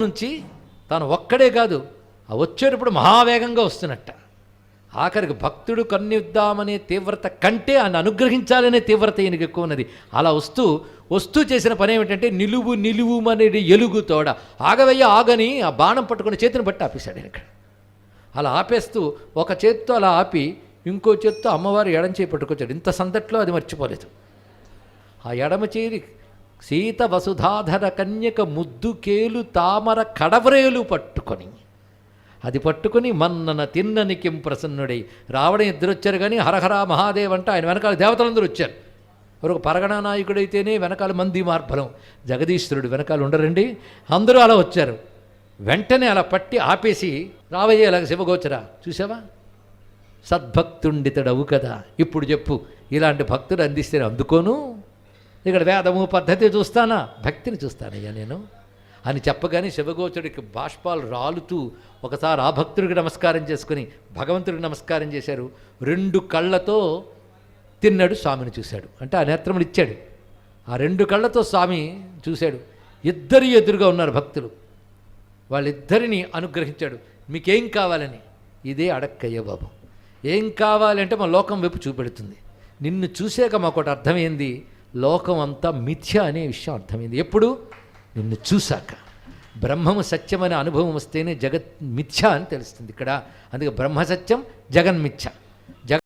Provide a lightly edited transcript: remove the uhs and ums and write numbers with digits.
నుంచి తాను ఒక్కడే కాదు వచ్చేటప్పుడు మహావేగంగా వస్తున్నట్ట. ఆఖరికి భక్తుడు కన్నిద్దామనే తీవ్రత కంటే ఆయన అనుగ్రహించాలనే తీవ్రత ఈయనకి ఎక్కువ ఉన్నది. అలా వస్తూ చేసిన పని ఏమిటంటే నిలువుమనేది ఎలుగు తోడ ఆగవయ్య ఆగని ఆ బాణం పట్టుకుని చేతిని బట్టి ఆపేశాడు ఇక్కడ. అలా ఆపేస్తూ ఒక చేత్తో అలా ఆపి ఇంకో చేత్తో అమ్మవారు ఎడం చేయి పట్టుకొచ్చాడు. ఇంత సందట్లో అది మర్చిపోలేదు. ఆ ఎడమ చేయి సీత వసుధాధర కన్యక ముద్దుకేలు తామర కడవరేలు పట్టుకొని అది పట్టుకుని మన్నన తిన్ననికిం ప్రసన్నుడై రావడం ఇద్దరు వచ్చారు. కానీ హరహర మహాదేవ్ అంటే ఆయన వెనకాల దేవతలందరూ వచ్చారు. ఒక పరగణ నాయకుడైతేనే వెనకాల మంది మార్బలం, జగదీశ్వరుడు వెనకాల ఉండరండి. అందరూ అలా వచ్చారు. వెంటనే అలా పట్టి ఆపేసి రావయ్య ఇలాగ శివగోచరా చూసావా సద్భక్తుండితడవు కదా, ఇప్పుడు చెప్పు ఇలాంటి భక్తుడు అందిస్తే అందుకోను, ఇక్కడ వేదము పద్ధతి చూస్తానా భక్తిని చూస్తానయ్యా నేను అని చెప్పగానే శివగోచరుడికి బాష్పాలు రాలుతూ ఒకసారి ఆ భక్తుడికి నమస్కారం చేసుకుని భగవంతుడికి నమస్కారం చేశారు. 2 కళ్ళతో తిన్నాడు, స్వామిని చూశాడు. అంటే ఆ నేత్రములు ఇచ్చాడు. ఆ 2 కళ్ళతో స్వామి చూశాడు. ఇద్దరు ఎదురుగా ఉన్నారు భక్తులు. వాళ్ళిద్దరిని అనుగ్రహించాడు. మీకేం కావాలని. ఇదే అడక్కయ్య బాబు. ఏం కావాలంటే మన లోకం వైపు చూపెడుతుంది. నిన్ను చూశాక మాకు అర్థమైంది, లోకం అంతా మిథ్య అనే విషయం అర్థమైంది. ఎప్పుడు? నిన్ను చూశాక. బ్రహ్మము సత్యమనే అనుభవం వస్తేనే జగత్ మిథ్య అని తెలుస్తుంది ఇక్కడ. అందుకే బ్రహ్మ సత్యం, జగన్మిథ్య.